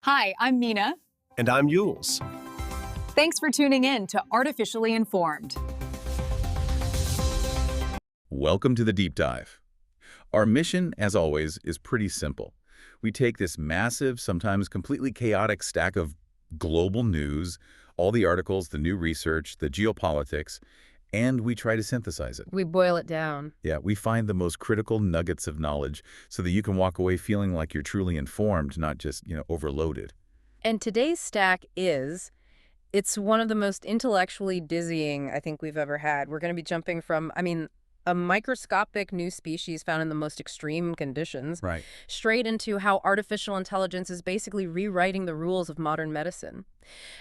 Hi, I'm Mina. And I'm Yules. Thanks for tuning in to Artificially Informed. Welcome to the Deep Dive. Our mission, as always, is pretty simple. We take this massive, sometimes completely chaotic stack of global news, all the articles, the new research, the geopolitics, and we try to synthesize it. We boil it down. Yeah, we find the most critical nuggets of knowledge so that you can walk away feeling like you're truly informed, not just, overloaded. And today's stack it's one of the most intellectually dizzying I think we've ever had. We're going to be jumping from, a microscopic new species found in the most extreme conditions, Right. straight into how artificial intelligence is basically rewriting the rules of modern medicine.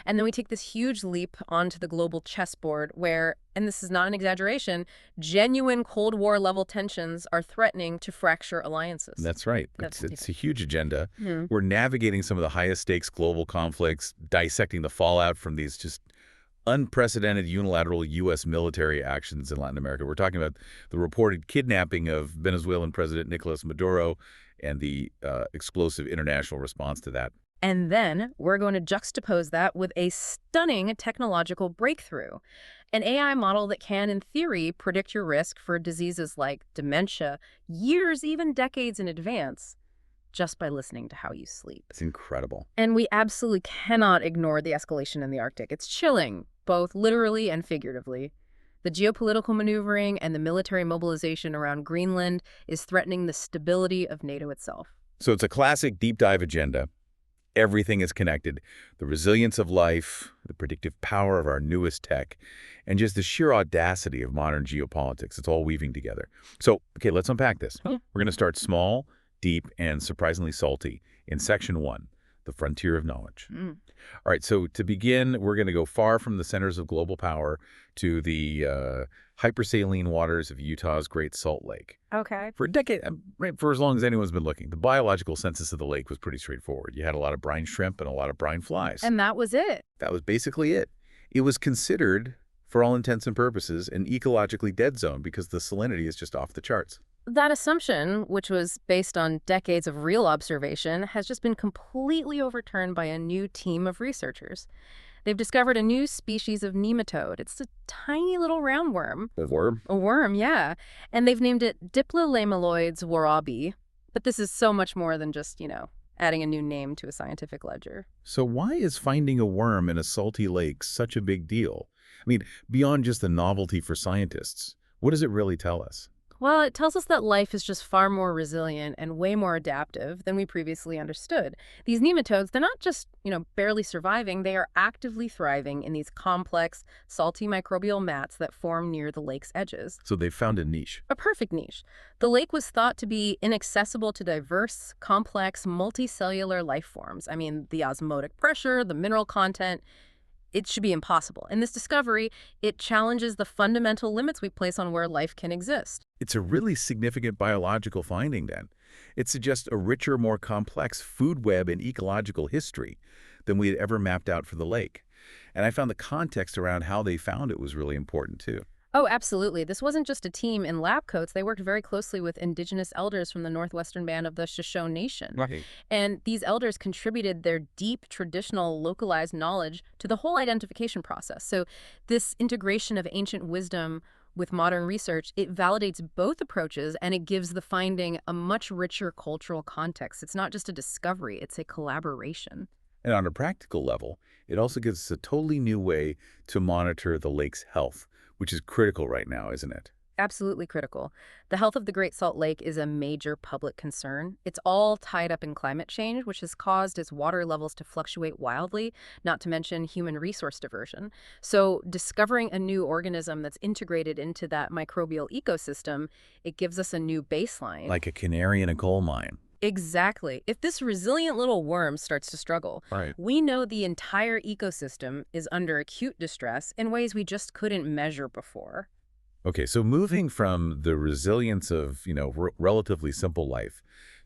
And then we take this huge leap onto the global chessboard where, and this is not an exaggeration, genuine Cold War level tensions are threatening to fracture alliances. That's right. That's- It's a huge agenda. Hmm. We're navigating some of the highest stakes global conflicts, dissecting the fallout from these just unprecedented unilateral U.S. military actions in Latin America. We're talking about the reported kidnapping of Venezuelan President Nicolas Maduro and the explosive international response to that. And then we're going to juxtapose that with a stunning technological breakthrough. An AI model that can, in theory, predict your risk for diseases like dementia years, even decades in advance, just by listening to how you sleep. It's incredible. And we absolutely cannot ignore the escalation in the Arctic. It's chilling, both literally and figuratively. The geopolitical maneuvering and the military mobilization around Greenland is threatening the stability of NATO itself. So it's a classic deep dive agenda. Everything is connected. The resilience of life, the predictive power of our newest tech, and just the sheer audacity of modern geopolitics. It's all weaving together. So, okay, let's unpack this. Yeah. We're going to start small, deep, and surprisingly salty in Section 1, the frontier of knowledge. All right, so to begin, we're going to go far from the centers of global power to the hypersaline waters of Utah's Great Salt Lake. Okay. For a decade, right, for as long as anyone's been looking, the biological census of the lake was pretty straightforward. You had a lot of brine shrimp and a lot of brine flies. And that was it. That was basically it. It was considered, for all intents and purposes, an ecologically dead zone because the salinity is just off the charts. That assumption, which was based on decades of real observation, has just been completely overturned by a new team of researchers. They've discovered a new species of nematode. It's a tiny little roundworm. A worm? A worm, yeah. And they've named it Diplolamelloides warabi. But this is so much more than just, adding a new name to a scientific ledger. So why is finding a worm in a salty lake such a big deal? Beyond just the novelty for scientists, what does it really tell us? Well, it tells us that life is just far more resilient and way more adaptive than we previously understood. These nematodes, they're not just, barely surviving, they are actively thriving in these complex, salty microbial mats that form near the lake's edges. So they found a niche. A perfect niche. The lake was thought to be inaccessible to diverse, complex, multicellular life forms. The osmotic pressure, the mineral content, it should be impossible. And this discovery, it challenges the fundamental limits we place on where life can exist. It's a really significant biological finding, then. It suggests a richer, more complex food web and ecological history than we had ever mapped out for the lake. And I found the context around how they found it was really important, too. Oh, absolutely. This wasn't just a team in lab coats. They worked very closely with indigenous elders from the northwestern band of the Shoshone Nation. Right. And these elders contributed their deep, traditional, localized knowledge to the whole identification process. So this integration of ancient wisdom with modern research, it validates both approaches and it gives the finding a much richer cultural context. It's not just a discovery, it's a collaboration. And on a practical level, it also gives us a totally new way to monitor the lake's health, which is critical right now, isn't it? Absolutely critical. The health of the Great Salt Lake is a major public concern. It's all tied up in climate change, which has caused its water levels to fluctuate wildly, not to mention human resource diversion. So discovering a new organism that's integrated into that microbial ecosystem, it gives us a new baseline. Like a canary in a coal mine. Exactly. If this resilient little worm starts to struggle, Right. we know the entire ecosystem is under acute distress in ways we just couldn't measure before. Okay, so moving from the resilience of, relatively simple life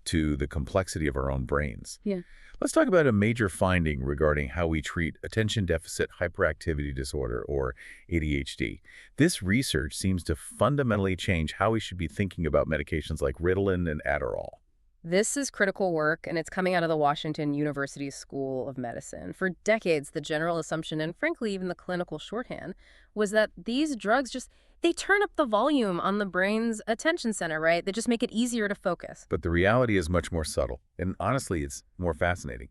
to the complexity of our own brains. Yeah. Let's talk about a major finding regarding how we treat attention deficit hyperactivity disorder, or ADHD. This research seems to fundamentally change how we should be thinking about medications like Ritalin and Adderall. This is critical work, and it's coming out of the Washington University School of Medicine. For decades, the general assumption, and frankly, even the clinical shorthand, was that these drugs they turn up the volume on the brain's attention center, right? They just make it easier to focus. But the reality is much more subtle, and honestly, it's more fascinating.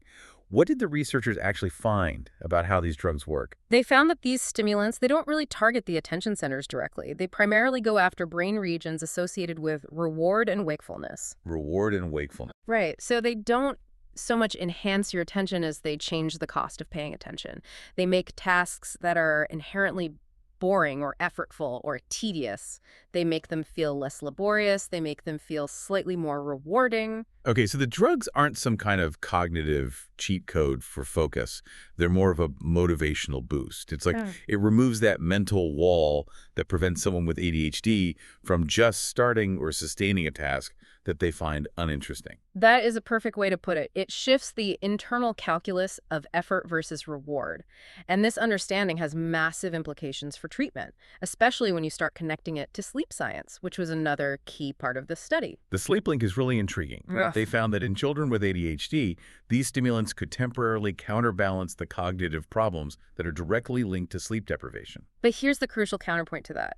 What did the researchers actually find about how these drugs work? They found that these stimulants, they don't really target the attention centers directly. They primarily go after brain regions associated with reward and wakefulness. Reward and wakefulness. Right. So they don't so much enhance your attention as they change the cost of paying attention. They make tasks that are inherently boring or effortful or tedious. They make them feel less laborious. They make them feel slightly more rewarding. Okay, so the drugs aren't some kind of cognitive cheat code for focus. They're more of a motivational boost. It's like it removes that mental wall that prevents someone with ADHD from just starting or sustaining a task that they find uninteresting. That is a perfect way to put it. It shifts the internal calculus of effort versus reward. And this understanding has massive implications for treatment, especially when you start connecting it to sleep science, which was another key part of the study. The sleep link is really intriguing. They found that in children with ADHD, these stimulants could temporarily counterbalance the cognitive problems that are directly linked to sleep deprivation. But here's the crucial counterpoint to that.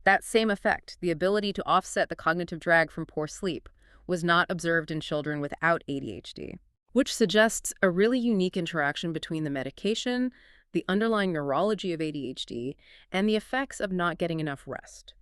That same effect, the ability to offset the cognitive drag from poor sleep, was not observed in children without ADHD, which suggests a really unique interaction between the medication, the underlying neurology of ADHD, and the effects of not getting enough rest.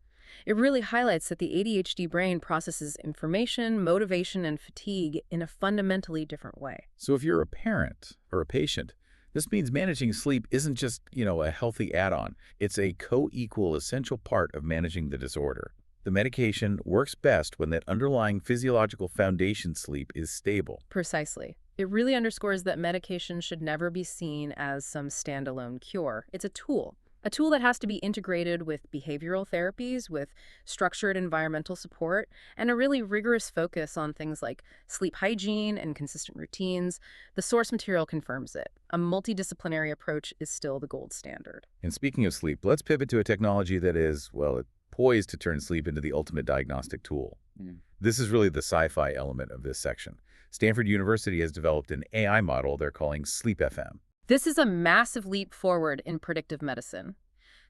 It really highlights that the ADHD brain processes information, motivation, and fatigue in a fundamentally different way. So if you're a parent or a patient, this means managing sleep isn't just, a healthy add-on. It's a co-equal essential part of managing the disorder. The medication works best when that underlying physiological foundation sleep is stable. Precisely. It really underscores that medication should never be seen as some standalone cure. It's a tool that has to be integrated with behavioral therapies, with structured environmental support, and a really rigorous focus on things like sleep hygiene and consistent routines. The source material confirms it. A multidisciplinary approach is still the gold standard. And speaking of sleep, let's pivot to a technology that is, poised to turn sleep into the ultimate diagnostic tool. This is really the sci-fi element of this section. Stanford University has developed an AI model they're calling SleepFM. This is a massive leap forward in predictive medicine.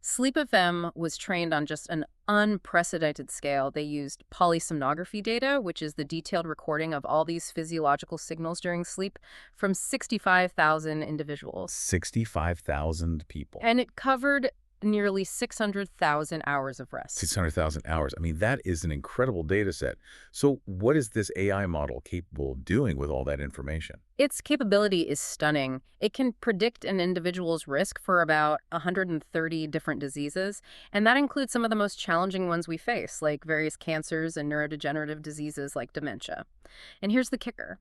SleepFM was trained on just an unprecedented scale. They used polysomnography data, which is the detailed recording of all these physiological signals during sleep, from 65,000 individuals. 65,000 people. And it covered nearly 600,000 hours of rest. 600,000 hours. I mean, that is an incredible data set. So what is this AI model capable of doing with all that information? Its capability is stunning. It can predict an individual's risk for about 130 different diseases, and that includes some of the most challenging ones we face, like various cancers and neurodegenerative diseases like dementia. And here's the kicker.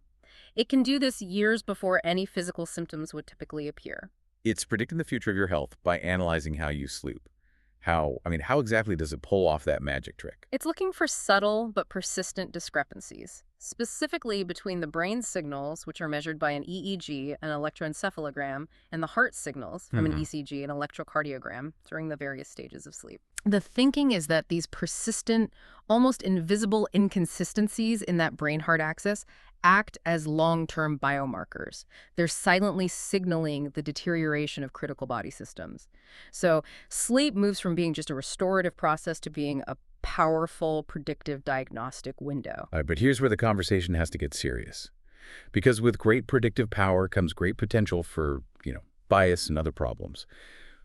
It can do this years before any physical symptoms would typically appear. It's predicting the future of your health by analyzing how you sleep. How exactly does it pull off that magic trick? It's looking for subtle but persistent discrepancies, specifically between the brain signals, which are measured by an EEG, an electroencephalogram, and the heart signals from an ECG, an electrocardiogram, during the various stages of sleep. The thinking is that these persistent, almost invisible inconsistencies in that brain-heart axis act as long-term biomarkers. They're silently signaling the deterioration of critical body systems. So sleep moves from being just a restorative process to being a powerful predictive diagnostic window. All right, but here's where the conversation has to get serious. Because with great predictive power comes great potential for, bias and other problems.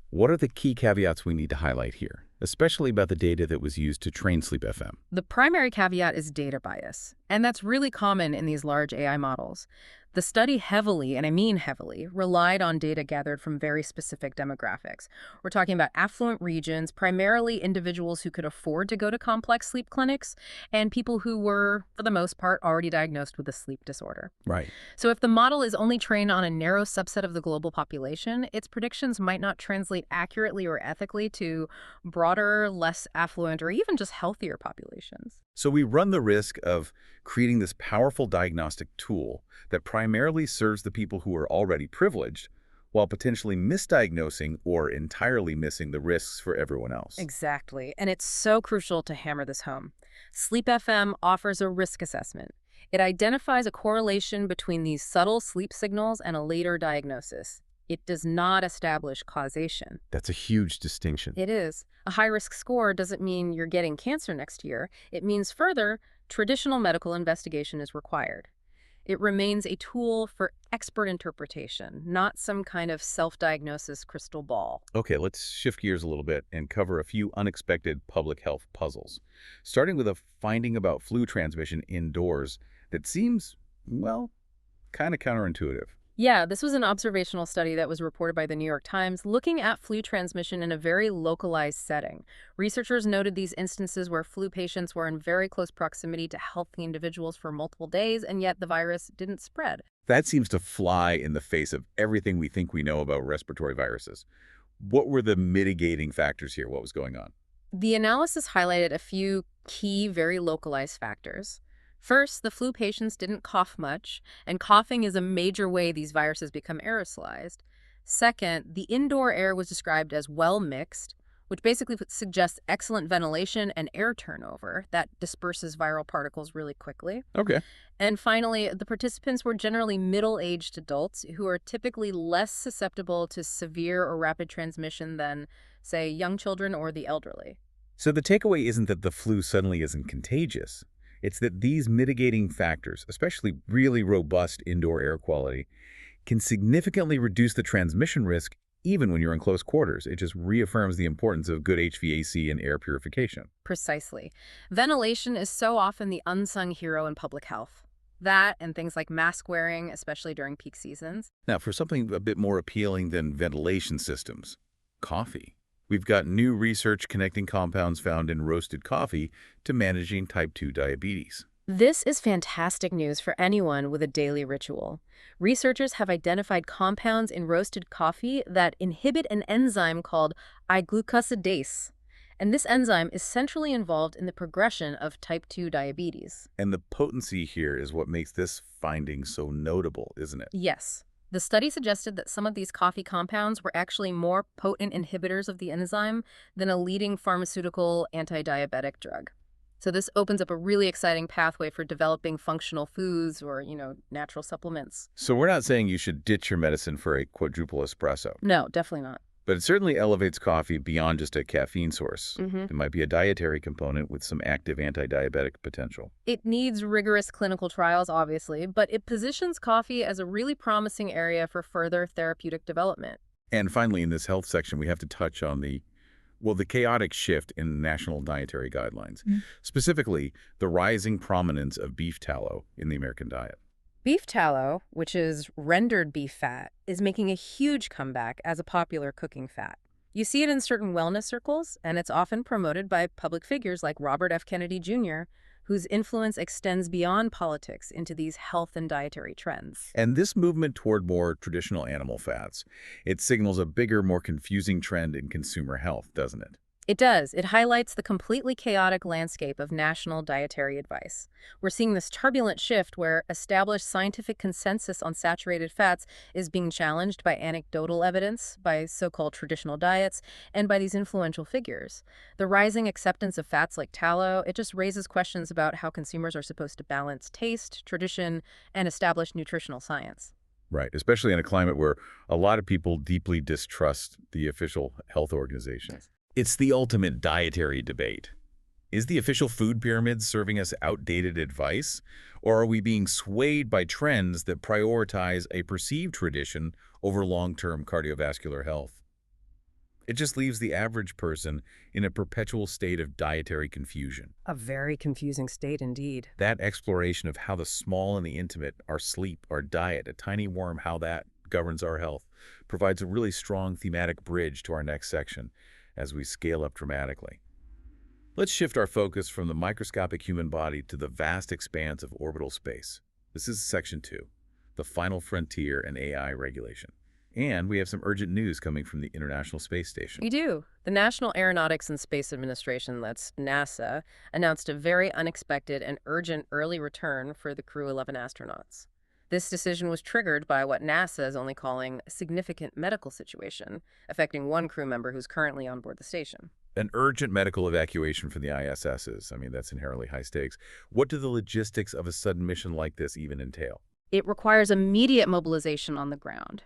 What are the key caveats we need to highlight here, especially about the data that was used to train SleepFM? The primary caveat is data bias, and that's really common in these large AI models. The study heavily, and I mean heavily, relied on data gathered from very specific demographics. We're talking about affluent regions, primarily individuals who could afford to go to complex sleep clinics, and people who were, for the most part, already diagnosed with a sleep disorder. Right. So if the model is only trained on a narrow subset of the global population, its predictions might not translate accurately or ethically to broader, less affluent, or even just healthier populations. So we run the risk of creating this powerful diagnostic tool that primarily serves the people who are already privileged, while potentially misdiagnosing or entirely missing the risks for everyone else. Exactly. And it's so crucial to hammer this home. SleepFM offers a risk assessment. It identifies a correlation between these subtle sleep signals and a later diagnosis. It does not establish causation. That's a huge distinction. It is. A high-risk score doesn't mean you're getting cancer next year. It means further, traditional medical investigation is required. It remains a tool for expert interpretation, not some kind of self-diagnosis crystal ball. Okay, let's shift gears a little bit and cover a few unexpected public health puzzles. Starting with a finding about flu transmission indoors that seems, well, kind of counterintuitive. Yeah, this was an observational study that was reported by the New York Times looking at flu transmission in a very localized setting. Researchers noted these instances where flu patients were in very close proximity to healthy individuals for multiple days, and yet the virus didn't spread. That seems to fly in the face of everything we think we know about respiratory viruses. What were the mitigating factors here? What was going on? The analysis highlighted a few key, very localized factors. First, the flu patients didn't cough much, and coughing is a major way these viruses become aerosolized. Second, the indoor air was described as well mixed, which basically suggests excellent ventilation and air turnover that disperses viral particles really quickly. Okay. And finally, the participants were generally middle-aged adults who are typically less susceptible to severe or rapid transmission than, say, young children or the elderly. So the takeaway isn't that the flu suddenly isn't contagious. It's that these mitigating factors, especially really robust indoor air quality, can significantly reduce the transmission risk even when you're in close quarters. It just reaffirms the importance of good HVAC and air purification. Precisely. Ventilation is so often the unsung hero in public health. That and things like mask wearing, especially during peak seasons. Now, for something a bit more appealing than ventilation systems, coffee. We've got new research connecting compounds found in roasted coffee to managing type 2 diabetes. This is fantastic news for anyone with a daily ritual. Researchers have identified compounds in roasted coffee that inhibit an enzyme called I-glucosidase. And this enzyme is centrally involved in the progression of type 2 diabetes. And the potency here is what makes this finding so notable, isn't it? Yes. The study suggested that some of these coffee compounds were actually more potent inhibitors of the enzyme than a leading pharmaceutical anti-diabetic drug. So this opens up a really exciting pathway for developing functional foods or, natural supplements. So we're not saying you should ditch your medicine for a quadruple espresso. No, definitely not. But it certainly elevates coffee beyond just a caffeine source. It might be a dietary component with some active anti-diabetic potential. It needs rigorous clinical trials, obviously, but it positions coffee as a really promising area for further therapeutic development. And finally, in this health section, we have to touch on the chaotic shift in national dietary guidelines, specifically the rising prominence of beef tallow in the American diet. Beef tallow, which is rendered beef fat, is making a huge comeback as a popular cooking fat. You see it in certain wellness circles, and it's often promoted by public figures like Robert F. Kennedy Jr., whose influence extends beyond politics into these health and dietary trends. And this movement toward more traditional animal fats, it signals a bigger, more confusing trend in consumer health, doesn't it? It does. It highlights the completely chaotic landscape of national dietary advice. We're seeing this turbulent shift where established scientific consensus on saturated fats is being challenged by anecdotal evidence, by so-called traditional diets, and by these influential figures. The rising acceptance of fats like tallow, it just raises questions about how consumers are supposed to balance taste, tradition, and established nutritional science. Right, especially in a climate where a lot of people deeply distrust the official health organizations. It's the ultimate dietary debate. Is the official food pyramid serving us outdated advice, or are we being swayed by trends that prioritize a perceived tradition over long-term cardiovascular health? It just leaves the average person in a perpetual state of dietary confusion. A very confusing state indeed. That exploration of how the small and the intimate, our sleep, our diet, a tiny worm, how that governs our health, provides a really strong thematic bridge to our next section as we scale up dramatically. Let's shift our focus from the microscopic human body to the vast expanse of orbital space. This is Section 2, the final frontier in AI regulation. And we have some urgent news coming from the International Space Station. We do. The National Aeronautics and Space Administration, that's NASA, announced a very unexpected and urgent early return for the Crew 11 astronauts. This decision was triggered by what NASA is only calling a significant medical situation, affecting one crew member who's currently on board the station. an urgent medical evacuation for the ISSs. I mean, that's inherently high stakes. What do the logistics of a sudden mission like this even entail? It requires immediate mobilization on the ground.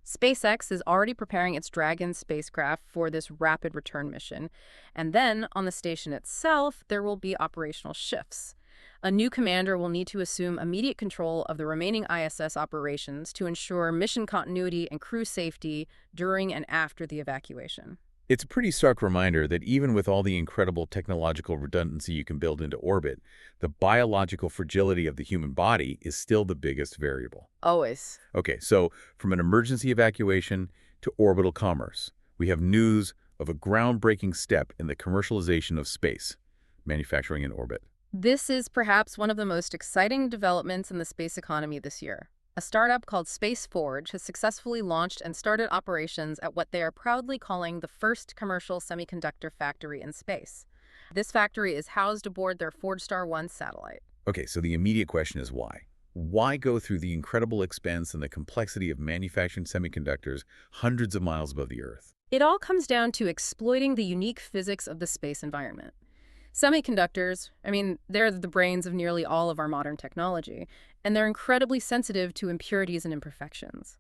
SpaceX is already preparing its Dragon spacecraft for this rapid return mission. And then, on the station itself, there will be operational shifts. A new commander will need to assume immediate control of the remaining ISS operations to ensure mission continuity and crew safety during and after the evacuation. It's a pretty stark reminder that even with all the incredible technological redundancy you can build into orbit, the biological fragility of the human body is still the biggest variable. Always. Okay, so from an emergency evacuation to orbital commerce, we have news of a groundbreaking step in the commercialization of space, manufacturing in orbit. This is perhaps one of the most exciting developments in the space economy this year. A startup called Space Forge has successfully launched and started operations at what they are proudly calling the first commercial semiconductor factory in space. This factory is housed aboard their Forgestar 1 satellite. Okay, so the immediate question is why? Why go through the incredible expense and the complexity of manufacturing semiconductors hundreds of miles above the Earth? It all comes down to exploiting the unique physics of the space environment. Semiconductors, they're the brains of nearly all of our modern technology, and they're incredibly sensitive to impurities and imperfections.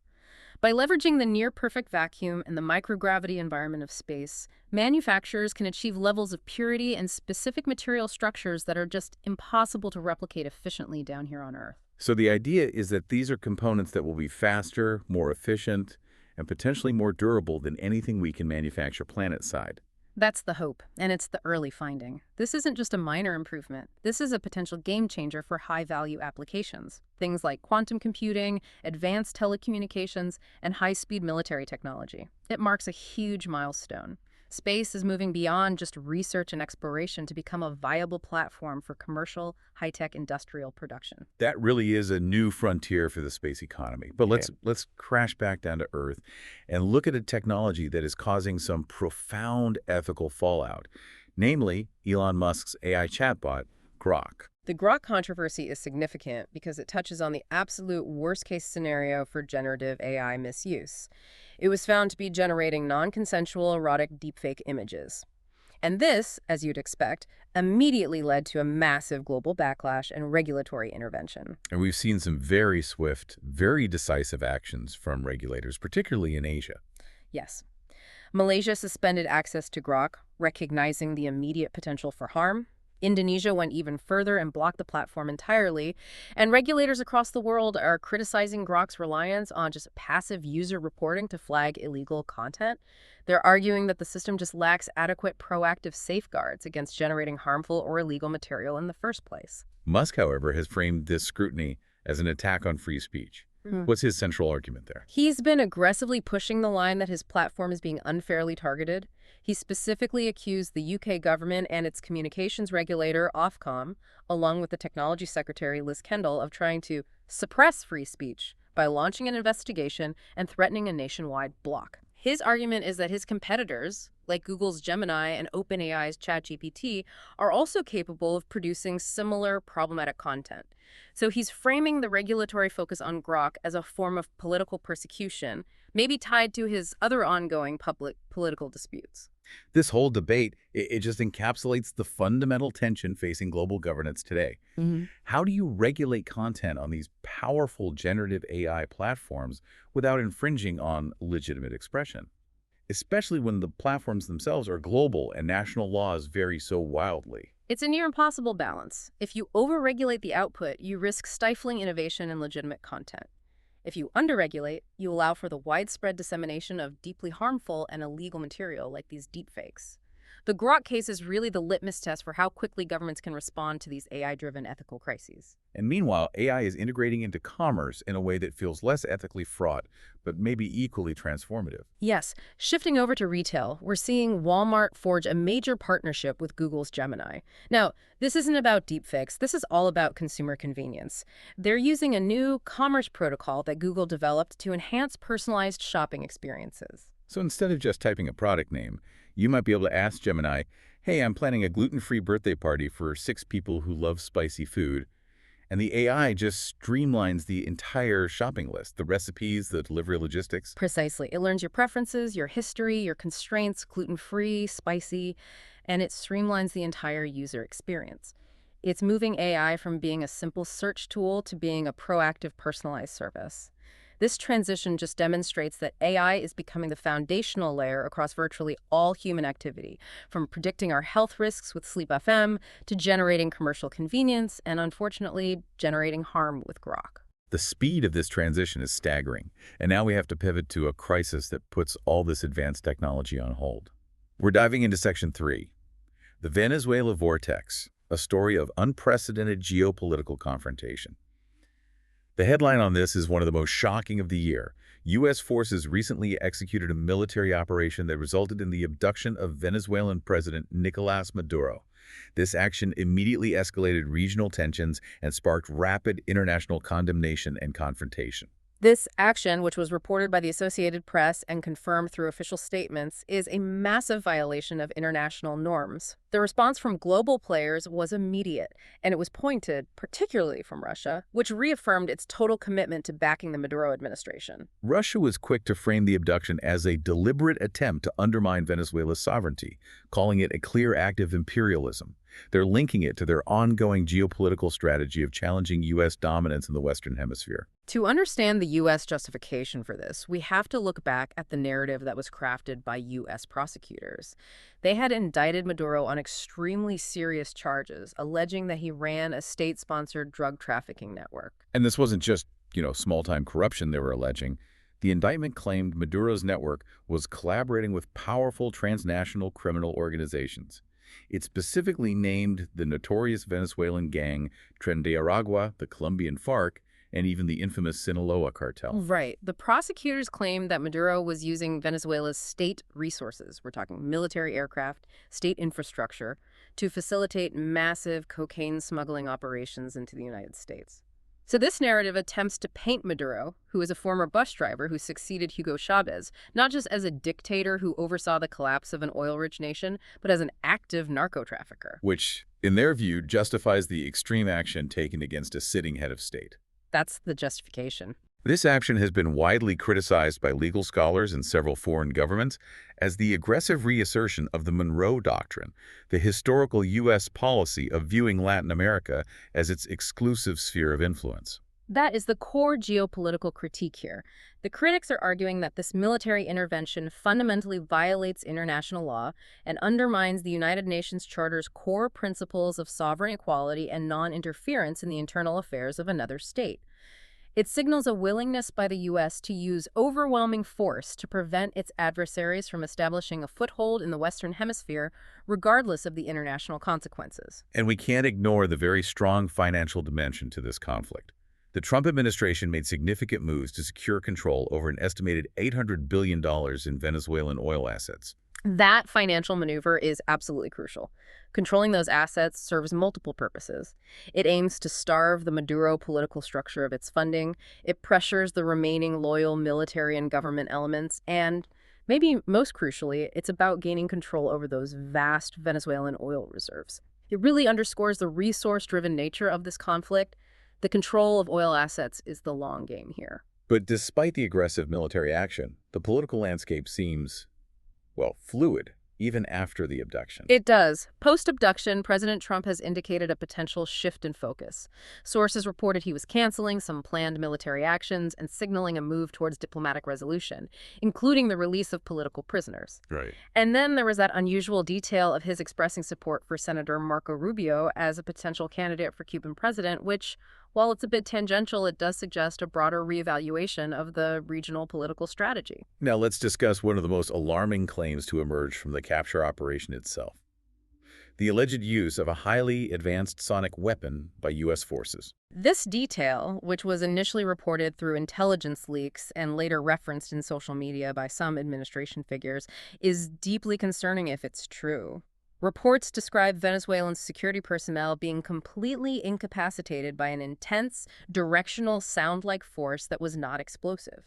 By leveraging the near-perfect vacuum and the microgravity environment of space, manufacturers can achieve levels of purity and specific material structures that are just impossible to replicate efficiently down here on Earth. So the idea is that these are components that will be faster, more efficient, and potentially more durable than anything we can manufacture planet-side. That's the hope, and it's the early finding. This isn't just a minor improvement. This is a potential game changer for high-value applications. Things like quantum computing, advanced telecommunications, and high-speed military technology. It marks a huge milestone. Space is moving beyond just research and exploration to become a viable platform for commercial, high-tech industrial production. That really is a new frontier for the space economy. But let's crash back down to Earth and look at a technology that is causing some profound ethical fallout, namely Elon Musk's AI chatbot, Grok. The Grok controversy is significant because it touches on the absolute worst-case scenario for generative AI misuse. It was found to be generating non-consensual erotic deepfake images. And this, as you'd expect, immediately led to a massive global backlash and regulatory intervention. And we've seen some very swift, very decisive actions from regulators, particularly in Asia. Yes. Malaysia suspended access to Grok, recognizing the immediate potential for harm. Indonesia went even further and blocked the platform entirely, and regulators across the world are criticizing Grok's reliance on just passive user reporting to flag illegal content. They're arguing that the system just lacks adequate proactive safeguards against generating harmful or illegal material in the first place. Musk, however, has framed this scrutiny as an attack on free speech. What's his central argument there? He's been aggressively pushing the line that his platform is being unfairly targeted. He specifically accused the UK government and its communications regulator, Ofcom, along with the Technology Secretary, Liz Kendall, of trying to suppress free speech by launching an investigation and threatening a nationwide block. His argument is that his competitors, like Google's Gemini and OpenAI's ChatGPT, are also capable of producing similar problematic content. So he's framing the regulatory focus on Grok as a form of political persecution, maybe tied to his other ongoing public political disputes. This whole debate, it just encapsulates the fundamental tension facing global governance today. How do you regulate content on these powerful generative AI platforms without infringing on legitimate expression? Especially when the platforms themselves are global and national laws vary so wildly. It's a near impossible balance. If you overregulate the output, you risk stifling innovation and legitimate content. If you underregulate, you allow for the widespread dissemination of deeply harmful and illegal material like these deepfakes. The Grok case is really the litmus test for how quickly governments can respond to these AI-driven ethical crises. And meanwhile, AI is integrating into commerce in a way that feels less ethically fraught, but maybe equally transformative. Yes, shifting over to retail, we're seeing Walmart forge a major partnership with Google's Gemini. Now, this isn't about deepfakes. This is all about consumer convenience. They're using a new commerce protocol that Google developed to enhance personalized shopping experiences. So instead of just typing a product name, you might be able to ask Gemini, hey, I'm planning a gluten-free birthday party for 6 people who love spicy food. And the AI just streamlines the entire shopping list, the recipes, the delivery logistics. Precisely. It learns your preferences, your history, your constraints, gluten-free, spicy, and it streamlines the entire user experience. It's moving AI from being a simple search tool to being a proactive, personalized service. This transition just demonstrates that AI is becoming the foundational layer across virtually all human activity, from predicting our health risks with Sleep FM to generating commercial convenience and, unfortunately, generating harm with Grok. The speed of this transition is staggering, and now we have to pivot to a crisis that puts all this advanced technology on hold. We're diving into Section 3, the Venezuela Vortex, a story of unprecedented geopolitical confrontation. The headline on this is one of the most shocking of the year. U.S. forces recently executed a military operation that resulted in the abduction of Venezuelan President Nicolás Maduro. This action immediately escalated regional tensions and sparked rapid international condemnation and confrontation. This action, which was reported by the Associated Press and confirmed through official statements, is a massive violation of international norms. The response from global players was immediate, and it was pointed, particularly from Russia, which reaffirmed its total commitment to backing the Maduro administration. Russia was quick to frame the abduction as a deliberate attempt to undermine Venezuela's sovereignty, calling it a clear act of imperialism. They're linking it to their ongoing geopolitical strategy of challenging U.S. dominance in the Western Hemisphere. To understand the U.S. justification for this, we have to look back at the narrative that was crafted by U.S. prosecutors. They had indicted Maduro on extremely serious charges, alleging that he ran a state-sponsored drug trafficking network. And this wasn't just, small-time corruption they were alleging. The indictment claimed Maduro's network was collaborating with powerful transnational criminal organizations. It specifically named the notorious Venezuelan gang Tren de Aragua, the Colombian FARC, and even the infamous Sinaloa cartel. Right. The prosecutors claimed that Maduro was using Venezuela's state resources, we're talking military aircraft, state infrastructure, to facilitate massive cocaine smuggling operations into the United States. So this narrative attempts to paint Maduro, who is a former bus driver who succeeded Hugo Chavez, not just as a dictator who oversaw the collapse of an oil-rich nation, but as an active narco-trafficker. Which, in their view, justifies the extreme action taken against a sitting head of state. That's the justification. This action has been widely criticized by legal scholars and several foreign governments as the aggressive reassertion of the Monroe Doctrine, the historical U.S. policy of viewing Latin America as its exclusive sphere of influence. That is the core geopolitical critique here. The critics are arguing that this military intervention fundamentally violates international law and undermines the United Nations Charter's core principles of sovereign equality and non-interference in the internal affairs of another state. It signals a willingness by the U.S. to use overwhelming force to prevent its adversaries from establishing a foothold in the Western Hemisphere, regardless of the international consequences. And we can't ignore the very strong financial dimension to this conflict. The Trump administration made significant moves to secure control over an estimated $800 billion in Venezuelan oil assets. That financial maneuver is absolutely crucial. Controlling those assets serves multiple purposes. It aims to starve the Maduro political structure of its funding, it pressures the remaining loyal military and government elements, and, maybe most crucially, it's about gaining control over those vast Venezuelan oil reserves. It really underscores the resource-driven nature of this conflict. The control of oil assets is the long game here. But despite the aggressive military action, the political landscape seems, fluid, even after the abduction. It does. Post-abduction, President Trump has indicated a potential shift in focus. Sources reported he was canceling some planned military actions and signaling a move towards diplomatic resolution, including the release of political prisoners. Right. And then there was that unusual detail of his expressing support for Senator Marco Rubio as a potential candidate for Cuban president, which, while it's a bit tangential, it does suggest a broader reevaluation of the regional political strategy. Now let's discuss one of the most alarming claims to emerge from the capture operation itself: the alleged use of a highly advanced sonic weapon by U.S. forces. This detail, which was initially reported through intelligence leaks and later referenced in social media by some administration figures, is deeply concerning if it's true. Reports describe Venezuelan security personnel being completely incapacitated by an intense, directional sound-like force that was not explosive.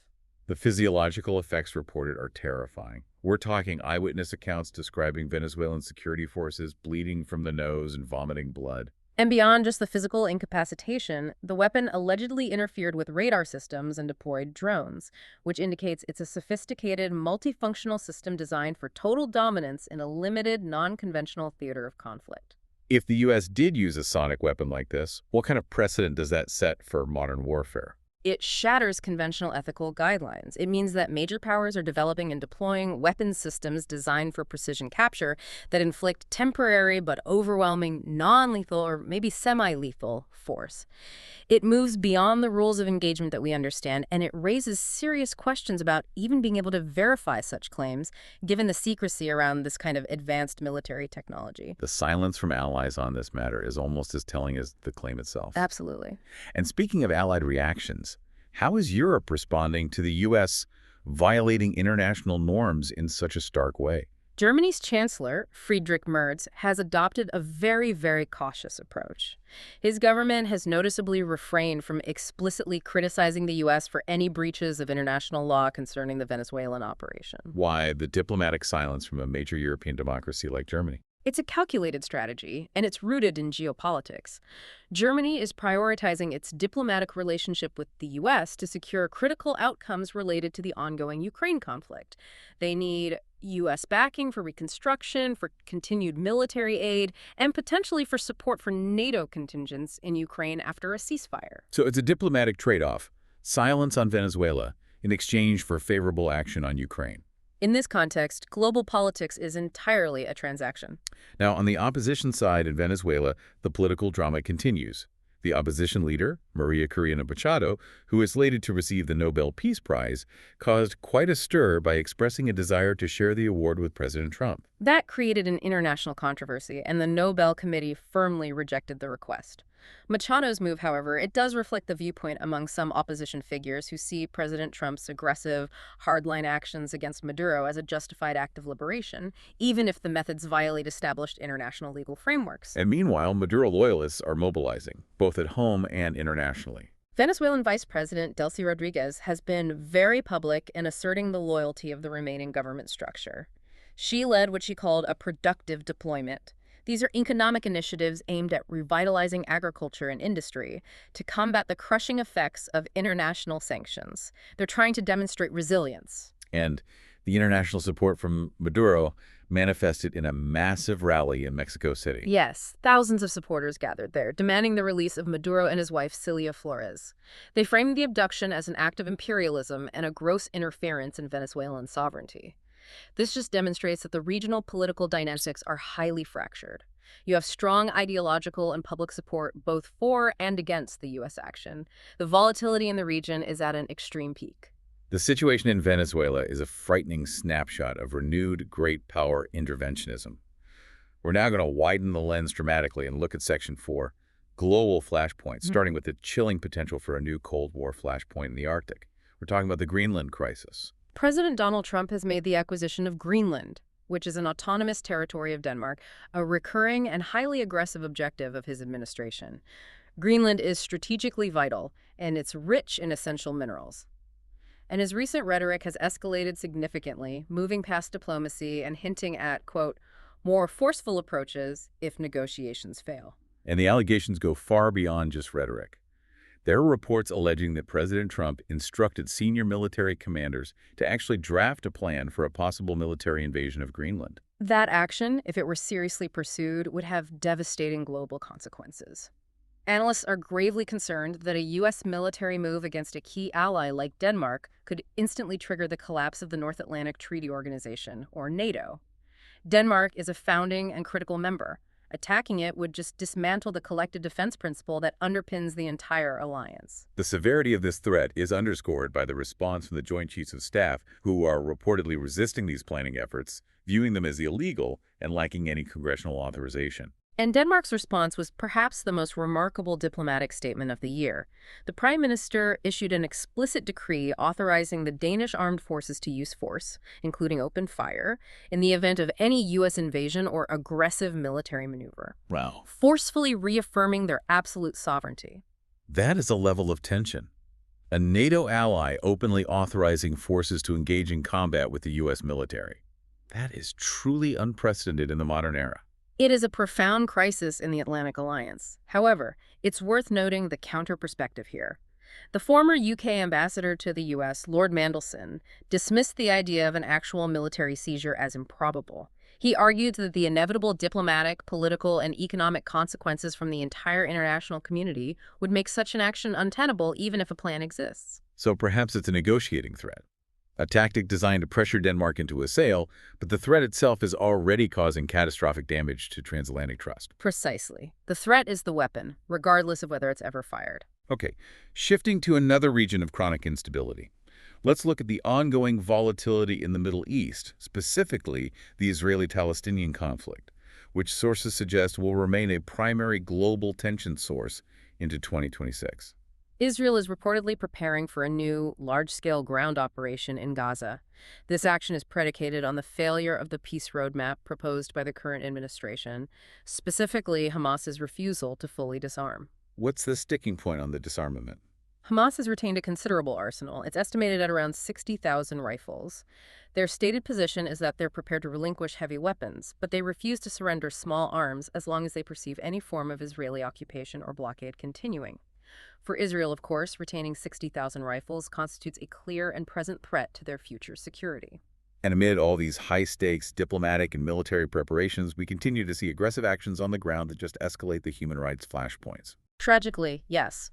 The physiological effects reported are terrifying. We're talking eyewitness accounts describing Venezuelan security forces bleeding from the nose and vomiting blood. And beyond just the physical incapacitation, the weapon allegedly interfered with radar systems and deployed drones, which indicates it's a sophisticated, multifunctional system designed for total dominance in a limited, non-conventional theater of conflict. If the U.S. did use a sonic weapon like this, what kind of precedent does that set for modern warfare? It shatters conventional ethical guidelines. It means that major powers are developing and deploying weapons systems designed for precision capture that inflict temporary but overwhelming non-lethal or maybe semi-lethal force. It moves beyond the rules of engagement that we understand, and it raises serious questions about even being able to verify such claims, given the secrecy around this kind of advanced military technology. The silence from allies on this matter is almost as telling as the claim itself. Absolutely. And speaking of allied reactions, how is Europe responding to the U.S. violating international norms in such a stark way? Germany's Chancellor, Friedrich Merz, has adopted a very, very cautious approach. His government has noticeably refrained from explicitly criticizing the U.S. for any breaches of international law concerning the Venezuelan operation. Why the diplomatic silence from a major European democracy like Germany? It's a calculated strategy, and it's rooted in geopolitics. Germany is prioritizing its diplomatic relationship with the U.S. to secure critical outcomes related to the ongoing Ukraine conflict. They need U.S. backing for reconstruction, for continued military aid, and potentially for support for NATO contingents in Ukraine after a ceasefire. So it's a diplomatic trade-off, silence on Venezuela in exchange for favorable action on Ukraine. In this context, global politics is entirely a transaction. Now, on the opposition side in Venezuela, the political drama continues. The opposition leader, Maria Corina Machado, who is slated to receive the Nobel Peace Prize, caused quite a stir by expressing a desire to share the award with President Trump. That created an international controversy, and the Nobel Committee firmly rejected the request. Machado's move, however, it does reflect the viewpoint among some opposition figures who see President Trump's aggressive, hardline actions against Maduro as a justified act of liberation, even if the methods violate established international legal frameworks. And meanwhile, Maduro loyalists are mobilizing, both at home and internationally. Venezuelan Vice President Delcy Rodriguez has been very public in asserting the loyalty of the remaining government structure. She led what she called a productive deployment. These are economic initiatives aimed at revitalizing agriculture and industry to combat the crushing effects of international sanctions. They're trying to demonstrate resilience. And the international support from Maduro manifested in a massive rally in Mexico City. Yes, thousands of supporters gathered there, demanding the release of Maduro and his wife, Cilia Flores. They framed the abduction as an act of imperialism and a gross interference in Venezuelan sovereignty. This just demonstrates that the regional political dynamics are highly fractured. You have strong ideological and public support both for and against the U.S. action. The volatility in the region is at an extreme peak. The situation in Venezuela is a frightening snapshot of renewed great power interventionism. We're now going to widen the lens dramatically and look at Section 4, global flashpoints, starting with the chilling potential for a new Cold War flashpoint in the Arctic. We're talking about the Greenland crisis. President Donald Trump has made the acquisition of Greenland, which is an autonomous territory of Denmark, a recurring and highly aggressive objective of his administration. Greenland is strategically vital, and it's rich in essential minerals. And his recent rhetoric has escalated significantly, moving past diplomacy and hinting at, quote, more forceful approaches if negotiations fail. And the allegations go far beyond just rhetoric. There are reports alleging that President Trump instructed senior military commanders to actually draft a plan for a possible military invasion of Greenland. That action, if it were seriously pursued, would have devastating global consequences. Analysts are gravely concerned that a U.S. military move against a key ally like Denmark could instantly trigger the collapse of the North Atlantic Treaty Organization, or NATO. Denmark is a founding and critical member. Attacking it would just dismantle the collective defense principle that underpins the entire alliance. The severity of this threat is underscored by the response from the Joint Chiefs of Staff, who are reportedly resisting these planning efforts, viewing them as illegal and lacking any congressional authorization. And Denmark's response was perhaps the most remarkable diplomatic statement of the year. The Prime Minister issued an explicit decree authorizing the Danish armed forces to use force, including open fire, in the event of any U.S. invasion or aggressive military maneuver. Wow. Forcefully reaffirming their absolute sovereignty. That is a level of tension. A NATO ally openly authorizing forces to engage in combat with the U.S. military. That is truly unprecedented in the modern era. It is a profound crisis in the Atlantic Alliance. However, it's worth noting the counter-perspective here. The former UK ambassador to the US, Lord Mandelson, dismissed the idea of an actual military seizure as improbable. He argued that the inevitable diplomatic, political, and economic consequences from the entire international community would make such an action untenable even if a plan exists. So perhaps it's a negotiating threat, a tactic designed to pressure Denmark into a sale, but the threat itself is already causing catastrophic damage to transatlantic trust. Precisely. The threat is the weapon, regardless of whether it's ever fired. Okay, shifting to another region of chronic instability. Let's look at the ongoing volatility in the Middle East, specifically the Israeli-Palestinian conflict, which sources suggest will remain a primary global tension source into 2026. Israel is reportedly preparing for a new, large-scale ground operation in Gaza. This action is predicated on the failure of the peace roadmap proposed by the current administration, specifically Hamas's refusal to fully disarm. What's the sticking point on the disarmament? Hamas has retained a considerable arsenal. It's estimated at around 60,000 rifles. Their stated position is that they're prepared to relinquish heavy weapons, but they refuse to surrender small arms as long as they perceive any form of Israeli occupation or blockade continuing. For Israel, of course, retaining 60,000 rifles constitutes a clear and present threat to their future security. And amid all these high-stakes diplomatic and military preparations, we continue to see aggressive actions on the ground that just escalate the human rights flashpoints. Tragically, yes.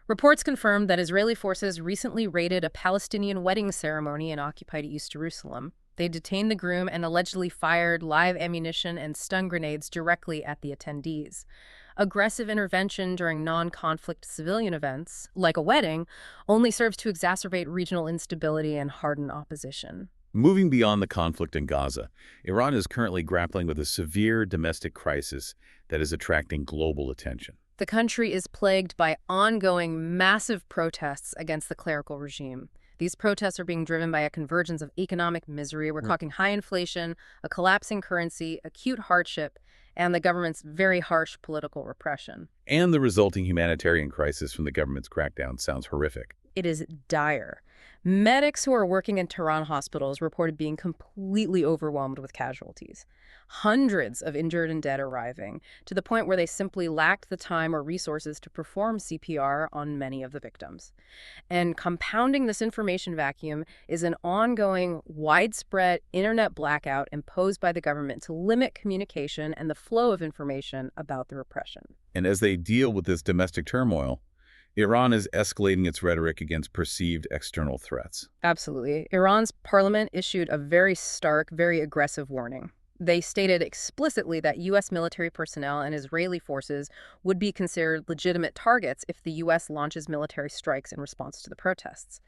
Reports confirmed that Israeli forces recently raided a Palestinian wedding ceremony in occupied East Jerusalem. They detained the groom and allegedly fired live ammunition and stun grenades directly at the attendees. Aggressive intervention during non-conflict civilian events, like a wedding, only serves to exacerbate regional instability and harden opposition. Moving beyond the conflict in Gaza, Iran is currently grappling with a severe domestic crisis that is attracting global attention. The country is plagued by ongoing massive protests against the clerical regime. These protests are being driven by a convergence of economic misery. We're talking high inflation, a collapsing currency, acute hardship, and the government's very harsh political repression. And the resulting humanitarian crisis from the government's crackdown sounds horrific. It is dire. Medics who are working in Tehran hospitals reported being completely overwhelmed with casualties. Hundreds of injured and dead arriving, to the point where they simply lacked the time or resources to perform CPR on many of the victims. And compounding this information vacuum is an ongoing, widespread internet blackout imposed by the government to limit communication and the flow of information about the repression. And as they deal with this domestic turmoil, Iran is escalating its rhetoric against perceived external threats. Absolutely. Iran's parliament issued a very stark, very aggressive warning. They stated explicitly that U.S. military personnel and Israeli forces would be considered legitimate targets if the U.S. launches military strikes in response to the protests.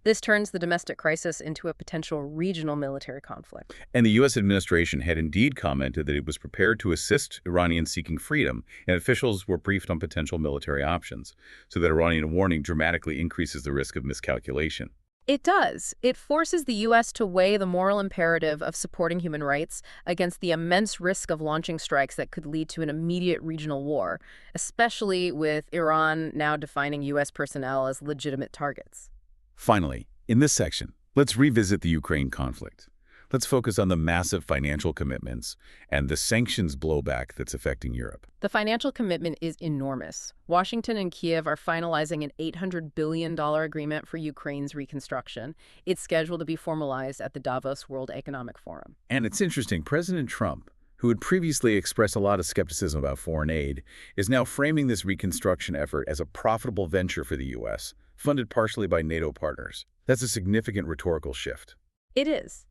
This turns the domestic crisis into a potential regional military conflict. And the U.S. administration had indeed commented that it was prepared to assist Iranians seeking freedom, and officials were briefed on potential military options. So that Iranian warning dramatically increases the risk of miscalculation. It does. It forces the U.S. to weigh the moral imperative of supporting human rights against the immense risk of launching strikes that could lead to an immediate regional war, especially with Iran now defining U.S. personnel as legitimate targets. Finally, in this section, let's revisit the Ukraine conflict. Let's focus on the massive financial commitments and the sanctions blowback that's affecting Europe. The financial commitment is enormous. Washington and Kiev are finalizing an $800 billion agreement for Ukraine's reconstruction. It's scheduled to be formalized at the Davos World Economic Forum. And it's interesting, President Trump, who had previously expressed a lot of skepticism about foreign aid, is now framing this reconstruction effort as a profitable venture for the U.S., funded partially by NATO partners. That's a significant rhetorical shift. It is.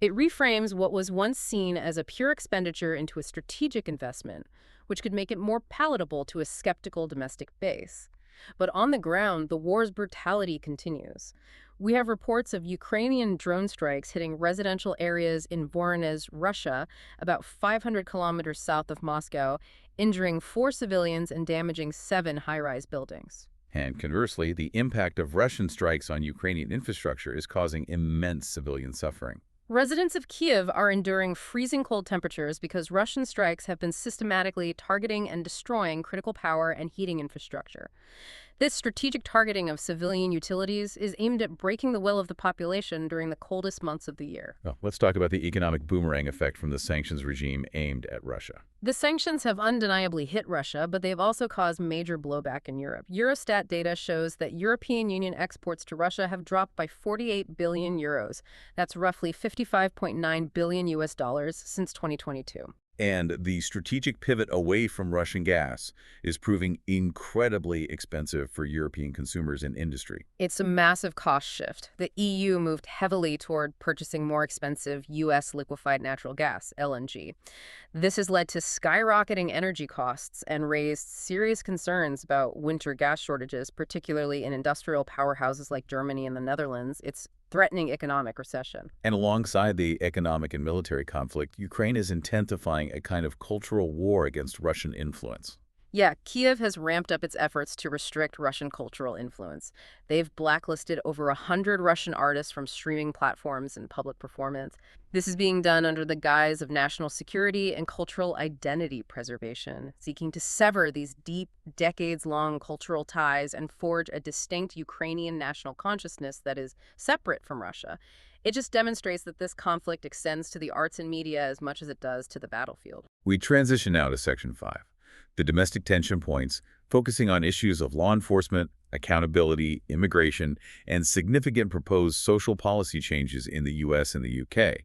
It reframes what was once seen as a pure expenditure into a strategic investment, which could make it more palatable to a skeptical domestic base. But on the ground, the war's brutality continues. We have reports of Ukrainian drone strikes hitting residential areas in Voronezh, Russia, about 500 kilometers south of Moscow, injuring 4 civilians and damaging 7 high-rise buildings. And conversely, the impact of Russian strikes on Ukrainian infrastructure is causing immense civilian suffering. Residents of Kiev are enduring freezing cold temperatures because Russian strikes have been systematically targeting and destroying critical power and heating infrastructure. This strategic targeting of civilian utilities is aimed at breaking the will of the population during the coldest months of the year. Well, let's talk about the economic boomerang effect from the sanctions regime aimed at Russia. The sanctions have undeniably hit Russia, but they've also caused major blowback in Europe. Eurostat data shows that European Union exports to Russia have dropped by 48 billion euros. That's roughly 55.9 billion US dollars since 2022. And the strategic pivot away from Russian gas is proving incredibly expensive for European consumers and industry. It's a massive cost shift. The EU moved heavily toward purchasing more expensive U.S. liquefied natural gas, LNG. This has led to skyrocketing energy costs and raised serious concerns about winter gas shortages, particularly in industrial powerhouses like Germany and the Netherlands. It's threatening economic recession. And alongside the economic and military conflict, Ukraine is intensifying a kind of cultural war against Russian influence. Yeah, Kiev has ramped up its efforts to restrict Russian cultural influence. They've blacklisted over 100 Russian artists from streaming platforms and public performance. This is being done under the guise of national security and cultural identity preservation, seeking to sever these deep, decades-long cultural ties and forge a distinct Ukrainian national consciousness that is separate from Russia. It just demonstrates that this conflict extends to the arts and media as much as it does to the battlefield. We transition now to Section 5. The domestic tension points, focusing on issues of law enforcement, accountability, immigration, and significant proposed social policy changes in the U.S. and the U.K.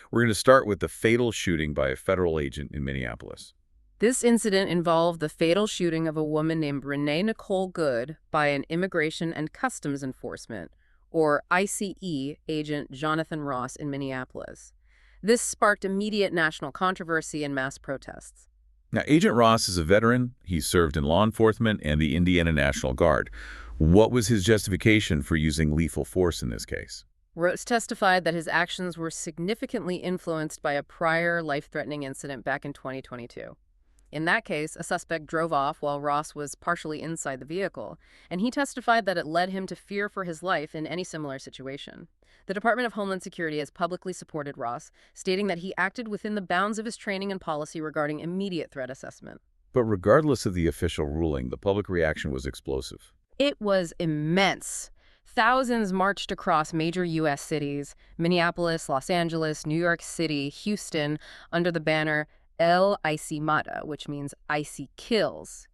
We're going to start with the fatal shooting by a federal agent in Minneapolis. This incident involved the fatal shooting of a woman named Renee Nicole Good by an Immigration and Customs Enforcement, or ICE, agent Jonathan Ross in Minneapolis. This sparked immediate national controversy and mass protests. Now, Agent Ross is a veteran. He served in law enforcement and the Indiana National Guard. What was his justification for using lethal force in this case? Ross testified that his actions were significantly influenced by a prior life-threatening incident back in 2022. In that case, a suspect drove off while Ross was partially inside the vehicle, and he testified that it led him to fear for his life in any similar situation. The Department of Homeland Security has publicly supported Ross, stating that he acted within the bounds of his training and policy regarding immediate threat assessment. But regardless of the official ruling, the public reaction was explosive. It was immense. Thousands marched across major U.S. cities, Minneapolis, Los Angeles, New York City, Houston, under the banner El IC Mata, which means IC kills.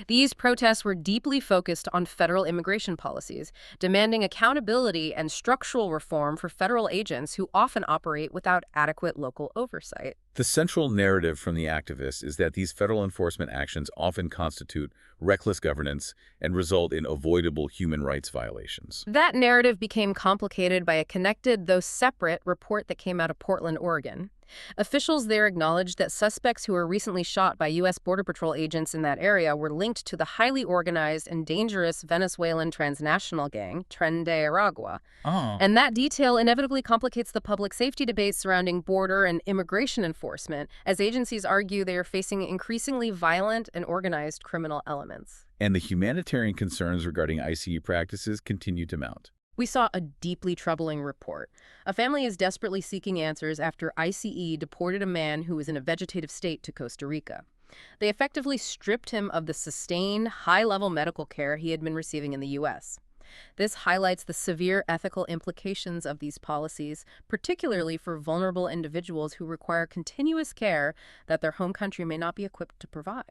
These protests were deeply focused on federal immigration policies, demanding accountability and structural reform for federal agents who often operate without adequate local oversight. The central narrative from the activists is that these federal enforcement actions often constitute reckless governance and result in avoidable human rights violations. That narrative became complicated by a connected, though separate, report that came out of Portland, Oregon. Officials there acknowledged that suspects who were recently shot by U.S. Border Patrol agents in that area were linked to the highly organized and dangerous Venezuelan transnational gang, Tren de Aragua. And that detail inevitably complicates the public safety debate surrounding border and immigration enforcement, as agencies argue they are facing increasingly violent and organized criminal elements. And the humanitarian concerns regarding ICE practices continue to mount. We saw a deeply troubling report. A family is desperately seeking answers after ICE deported a man who was in a vegetative state to Costa Rica. They effectively stripped him of the sustained, high-level medical care he had been receiving in the U.S. This highlights the severe ethical implications of these policies, particularly for vulnerable individuals who require continuous care that their home country may not be equipped to provide.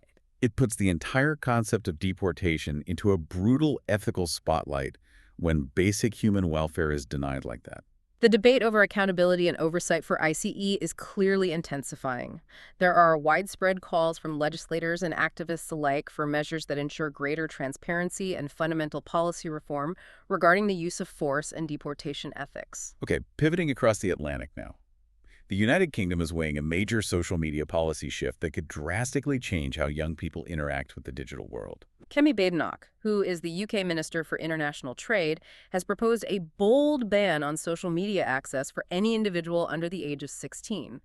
It puts the entire concept of deportation into a brutal ethical spotlight when basic human welfare is denied like that. The debate over accountability and oversight for ICE is clearly intensifying. There are widespread calls from legislators and activists alike for measures that ensure greater transparency and fundamental policy reform regarding the use of force and deportation ethics. Okay, pivoting across the Atlantic now. The United Kingdom is weighing a major social media policy shift that could drastically change how young people interact with the digital world. Kemi Badenoch, who is the UK Minister for International Trade, has proposed a bold ban on social media access for any individual under the age of 16.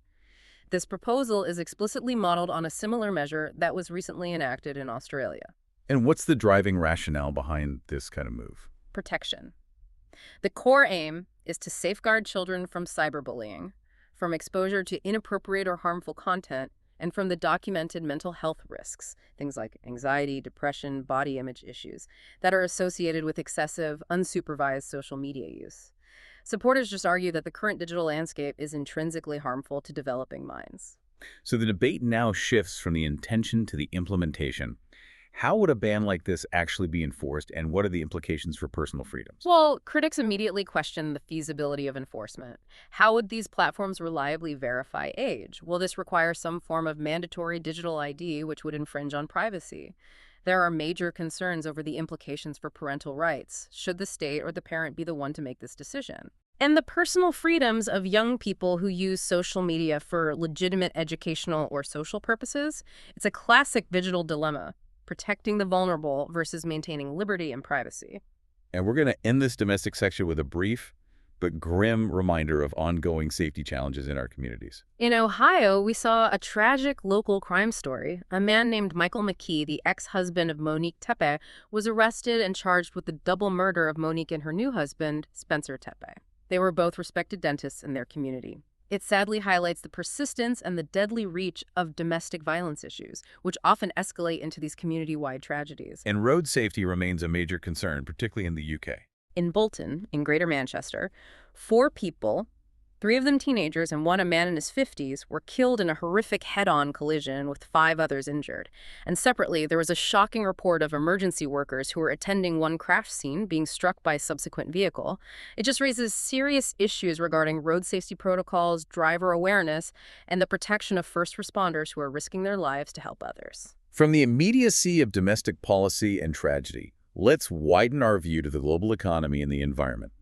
This proposal is explicitly modeled on a similar measure that was recently enacted in Australia. And what's the driving rationale behind this kind of move? Protection. The core aim is to safeguard children from cyberbullying, from exposure to inappropriate or harmful content, and from the documented mental health risks, things like anxiety, depression, body image issues, that are associated with excessive, unsupervised social media use. Supporters just argue that the current digital landscape is intrinsically harmful to developing minds. So the debate now shifts from the intention to the implementation. How would a ban like this actually be enforced, and what are the implications for personal freedoms? Well, critics immediately question the feasibility of enforcement. How would these platforms reliably verify age? Will this require some form of mandatory digital ID, which would infringe on privacy? There are major concerns over the implications for parental rights. Should the state or the parent be the one to make this decision? And the personal freedoms of young people who use social media for legitimate educational or social purposes? It's a classic digital dilemma, protecting the vulnerable versus maintaining liberty and privacy. And we're going to end this domestic section with a brief but grim reminder of ongoing safety challenges in our communities. In Ohio, we saw a tragic local crime story. A man named Michael McKee, the ex-husband of Monique Tepe, was arrested and charged with the double murder of Monique and her new husband, Spencer Tepe. They were both respected dentists in their community. It sadly highlights the persistence and the deadly reach of domestic violence issues, which often escalate into these community-wide tragedies. And road safety remains a major concern, particularly in the UK. In Bolton, in Greater Manchester, 4 people, 3 of them teenagers and 1 a man in his 50s, were killed in a horrific head-on collision with 5 others injured. And separately, there was a shocking report of emergency workers who were attending one crash scene being struck by a subsequent vehicle. It just raises serious issues regarding road safety protocols, driver awareness, and the protection of first responders who are risking their lives to help others. From the immediacy of domestic policy and tragedy, let's widen our view to the global economy and the environment.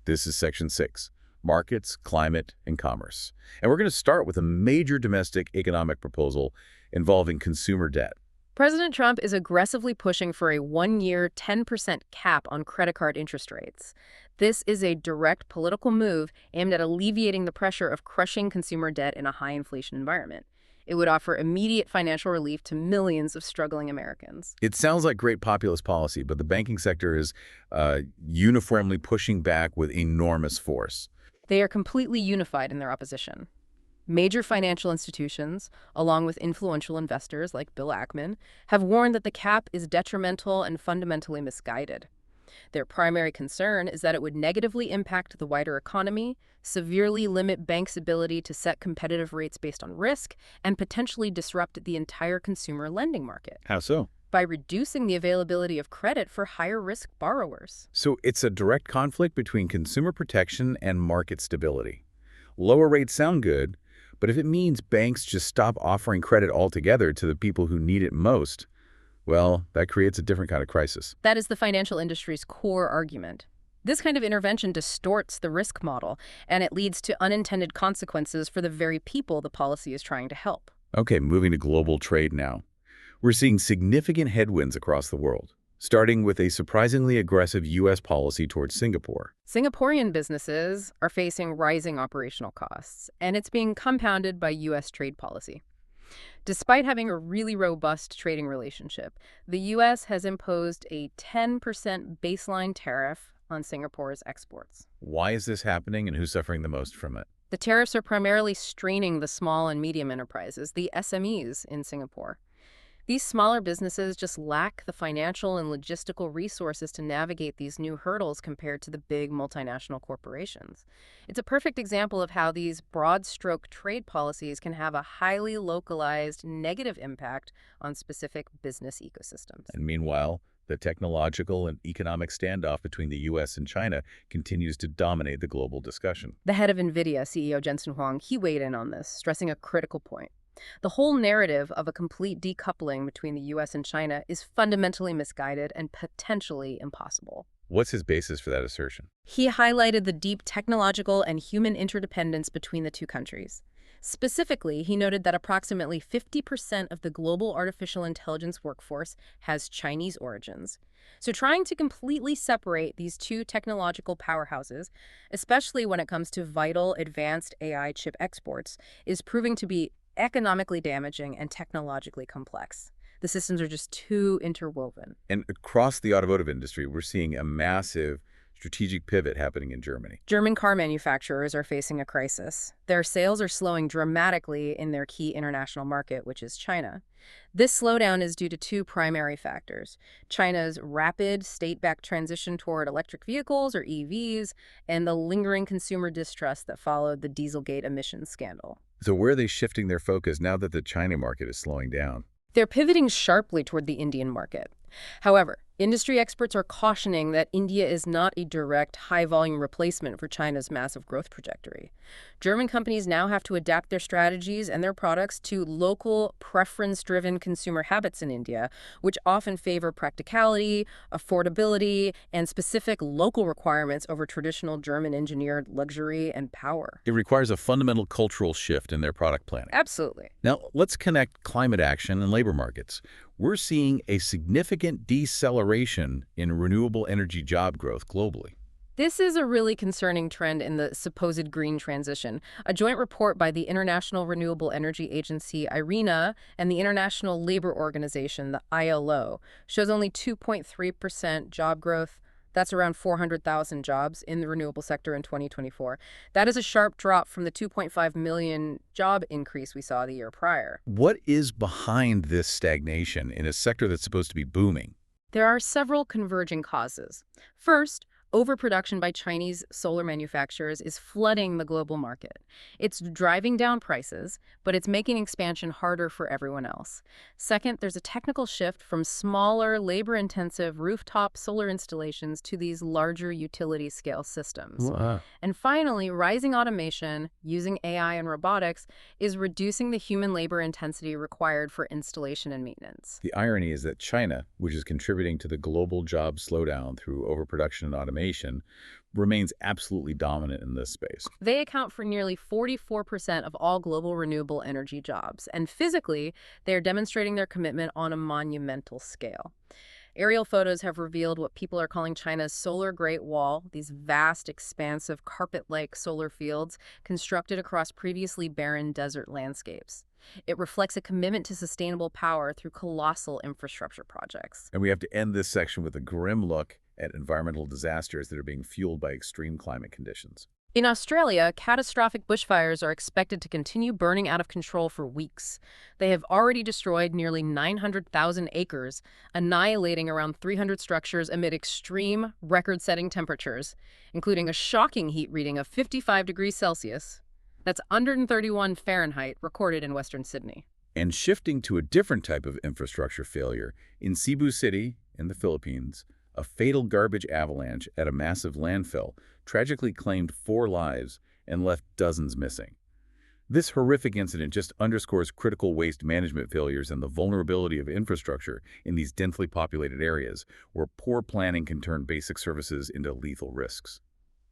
This is Section 6. Markets, climate, and commerce. And we're going to start with a major domestic economic proposal involving consumer debt. President Trump is aggressively pushing for a 1-year 10% cap on credit card interest rates. This is a direct political move aimed at alleviating the pressure of crushing consumer debt in a high inflation environment. It would offer immediate financial relief to millions of struggling Americans. It sounds like great populist policy, but the banking sector is uniformly pushing back with enormous force. They are completely unified in their opposition. Major financial institutions, along with influential investors like Bill Ackman, have warned that the cap is detrimental and fundamentally misguided. Their primary concern is that it would negatively impact the wider economy, severely limit banks' ability to set competitive rates based on risk, and potentially disrupt the entire consumer lending market. How so? By reducing the availability of credit for higher-risk borrowers. So it's a direct conflict between consumer protection and market stability. Lower rates sound good, but if it means banks just stop offering credit altogether to the people who need it most, well, that creates a different kind of crisis. That is the financial industry's core argument. This kind of intervention distorts the risk model, and it leads to unintended consequences for the very people the policy is trying to help. Okay, moving to global trade now. We're seeing significant headwinds across the world, starting with a surprisingly aggressive U.S. policy towards Singapore. Singaporean businesses are facing rising operational costs, and it's being compounded by U.S. trade policy. Despite having a really robust trading relationship, the U.S. has imposed a 10% baseline tariff on Singapore's exports. Why is this happening, and who's suffering the most from it? The tariffs are primarily straining the small and medium enterprises, the SMEs in Singapore. These smaller businesses just lack the financial and logistical resources to navigate these new hurdles compared to the big multinational corporations. It's a perfect example of how these broad-stroke trade policies can have a highly localized negative impact on specific business ecosystems. And meanwhile, the technological and economic standoff between the U.S. and China continues to dominate the global discussion. The head of NVIDIA, CEO Jensen Huang, he weighed in on this, stressing a critical point. The whole narrative of a complete decoupling between the U.S. and China is fundamentally misguided and potentially impossible. What's his basis for that assertion? He highlighted the deep technological and human interdependence between the two countries. Specifically, he noted that approximately 50% of the global artificial intelligence workforce has Chinese origins. So trying to completely separate these two technological powerhouses, especially when it comes to vital advanced AI chip exports, is proving to be economically damaging and technologically complex. The systems are just too interwoven. And across the automotive industry, we're seeing a massive strategic pivot happening in Germany. German car manufacturers are facing a crisis. Their sales are slowing dramatically in their key international market, which is China. This slowdown is due to two primary factors: China's rapid state-backed transition toward electric vehicles, or EVs, and the lingering consumer distrust that followed the Dieselgate emissions scandal. So where are they shifting their focus now that the China market is slowing down? They're pivoting sharply toward the Indian market. However, industry experts are cautioning that India is not a direct, high-volume replacement for China's massive growth trajectory. German companies now have to adapt their strategies and their products to local, preference-driven consumer habits in India, which often favor practicality, affordability, and specific local requirements over traditional German-engineered luxury and power. It requires a fundamental cultural shift in their product planning. Absolutely. Now, let's connect climate action and labor markets. We're seeing a significant deceleration in renewable energy job growth globally. This is a really concerning trend in the supposed green transition. A joint report by the International Renewable Energy Agency, IRENA, and the International Labor Organization, the ILO, shows only 2.3% job growth. That's around 400,000 jobs in the renewable sector in 2024. That is a sharp drop from the 2.5 million job increase we saw the year prior. What is behind this stagnation in a sector that's supposed to be booming? There are several converging causes. First, overproduction by Chinese solar manufacturers is flooding the global market. It's driving down prices, but it's making expansion harder for everyone else. Second, there's a technical shift from smaller, labor-intensive rooftop solar installations to these larger utility-scale systems. Wow. And finally, rising automation using AI and robotics is reducing the human labor intensity required for installation and maintenance. The irony is that China, which is contributing to the global job slowdown through overproduction and automation, remains absolutely dominant in this space. They account for nearly 44% of all global renewable energy jobs, and physically, they are demonstrating their commitment on a monumental scale. Aerial photos have revealed what people are calling China's solar Great Wall, these vast, expansive, carpet-like solar fields constructed across previously barren desert landscapes. It reflects a commitment to sustainable power through colossal infrastructure projects. And we have to end this section with a grim look at environmental disasters that are being fueled by extreme climate conditions. In Australia, catastrophic bushfires are expected to continue burning out of control for weeks. They have already destroyed nearly 900,000 acres, annihilating around 300 structures amid extreme, record-setting temperatures, including a shocking heat reading of 55 degrees Celsius. That's 131 Fahrenheit recorded in Western Sydney. And shifting to a different type of infrastructure failure, in Cebu City, in the Philippines, a fatal garbage avalanche at a massive landfill tragically claimed 4 lives and left dozens missing. This horrific incident just underscores critical waste management failures and the vulnerability of infrastructure in these densely populated areas where poor planning can turn basic services into lethal risks.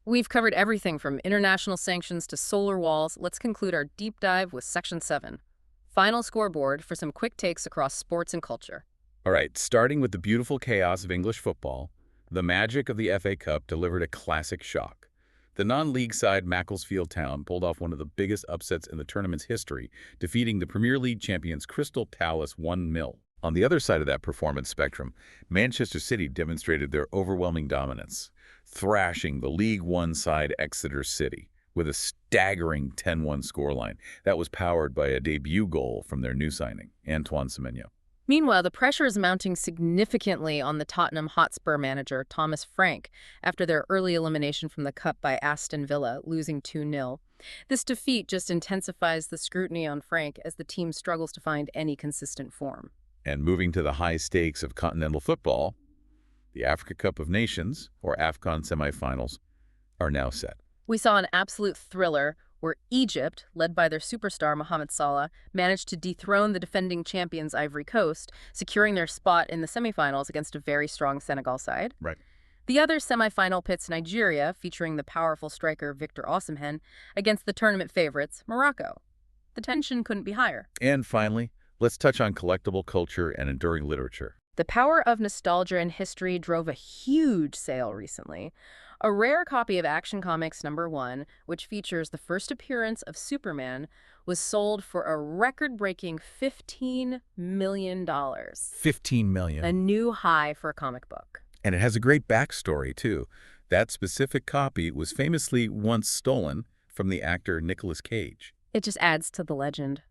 We've covered everything from international sanctions to solar walls. Let's conclude our deep dive with Section 7. Final scoreboard for some quick takes across sports and culture. All right, starting with the beautiful chaos of English football, the magic of the FA Cup delivered a classic shock. The non-league side Macclesfield Town pulled off one of the biggest upsets in the tournament's history, defeating the Premier League champions Crystal Palace 1-0. On the other side of that performance spectrum, Manchester City demonstrated their overwhelming dominance, thrashing the League One side Exeter City with a staggering 10-1 scoreline that was powered by a debut goal from their new signing, Antoine Semenyo. Meanwhile, the pressure is mounting significantly on the Tottenham Hotspur manager, Thomas Frank, after their early elimination from the Cup by Aston Villa, losing 2-0. This defeat just intensifies the scrutiny on Frank as the team struggles to find any consistent form. And moving to the high stakes of continental football, the Africa Cup of Nations, or AFCON semifinals, are now set. We saw an absolute thriller where Egypt, led by their superstar Mohamed Salah, managed to dethrone the defending champions Ivory Coast, securing their spot in the semifinals against a very strong Senegal side. Right. The other semifinal pits Nigeria, featuring the powerful striker Victor Osimhen, against the tournament favorites, Morocco. The tension couldn't be higher. And finally, let's touch on collectible culture and enduring literature. The power of nostalgia and history drove a huge sale recently. A rare copy of Action Comics #1, which features the first appearance of Superman, was sold for a record-breaking $15 million. $15 million. A new high for a comic book. And it has a great backstory, too. That specific copy was famously once stolen from the actor Nicolas Cage. It just adds to the legend.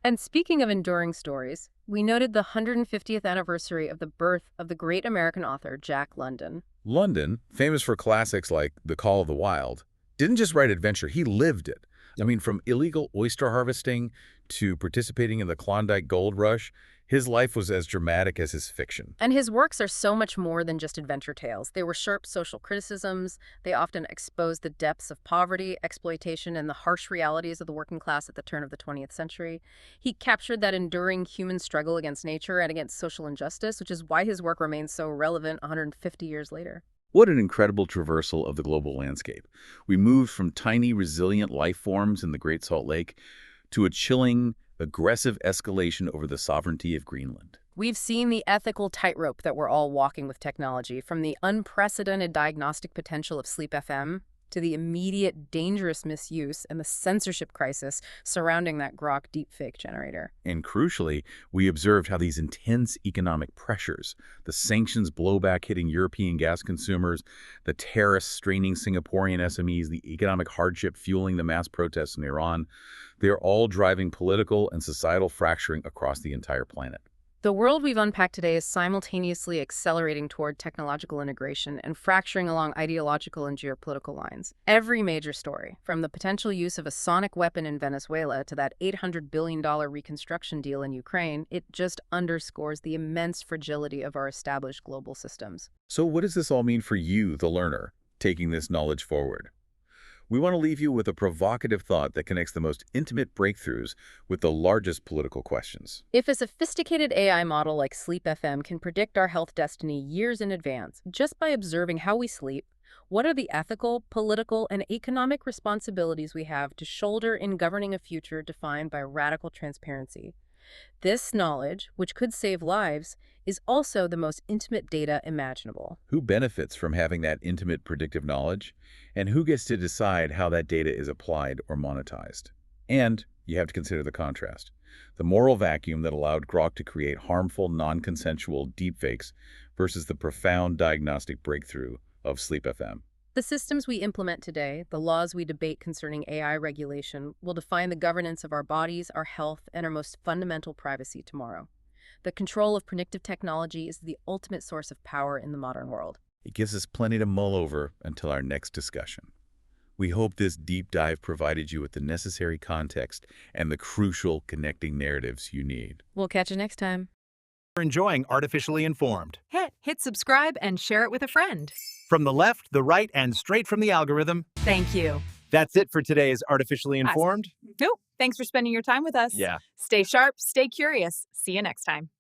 And speaking of enduring stories, we noted the 150th anniversary of the birth of the great American author Jack London. London, famous for classics like The Call of the Wild, didn't just write adventure, he lived it. I mean, from illegal oyster harvesting to participating in the Klondike Gold Rush, his life was as dramatic as his fiction. And his works are so much more than just adventure tales. They were sharp social criticisms. They often exposed the depths of poverty, exploitation, and the harsh realities of the working class at the turn of the 20th century. He captured that enduring human struggle against nature and against social injustice, which is why his work remains so relevant 150 years later. What an incredible traversal of the global landscape. We moved from tiny, resilient life forms in the Great Salt Lake to a chilling, aggressive escalation over the sovereignty of Greenland. We've seen the ethical tightrope that we're all walking with technology, from the unprecedented diagnostic potential of Sleep FM to the immediate dangerous misuse and the censorship crisis surrounding that Grok deepfake generator. And crucially, we observed how these intense economic pressures, the sanctions blowback hitting European gas consumers, the tariffs straining Singaporean SMEs, the economic hardship fueling the mass protests in Iran, they're all driving political and societal fracturing across the entire planet. The world we've unpacked today is simultaneously accelerating toward technological integration and fracturing along ideological and geopolitical lines. Every major story, from the potential use of a sonic weapon in Venezuela to that $800 billion reconstruction deal in Ukraine, it just underscores the immense fragility of our established global systems. So what does this all mean for you, the learner, taking this knowledge forward? We want to leave you with a provocative thought that connects the most intimate breakthroughs with the largest political questions. If a sophisticated AI model like Sleep FM can predict our health destiny years in advance just by observing how we sleep, what are the ethical, political, and economic responsibilities we have to shoulder in governing a future defined by radical transparency? This knowledge, which could save lives, is also the most intimate data imaginable. Who benefits from having that intimate predictive knowledge? And who gets to decide how that data is applied or monetized? And you have to consider the contrast. The moral vacuum that allowed Grok to create harmful, non-consensual deepfakes versus the profound diagnostic breakthrough of Sleep FM. The systems we implement today, the laws we debate concerning AI regulation, will define the governance of our bodies, our health, and our most fundamental privacy tomorrow. The control of predictive technology is the ultimate source of power in the modern world. It gives us plenty to mull over until our next discussion. We hope this deep dive provided you with the necessary context and the crucial connecting narratives you need. We'll catch you next time. For enjoying Artificially Informed. Hit subscribe and share it with a friend. From the left, the right, and straight from the algorithm. Thank you. That's it for today's Artificially Informed. Nope. Thanks for spending your time with us. Yeah. Stay sharp, stay curious. See you next time.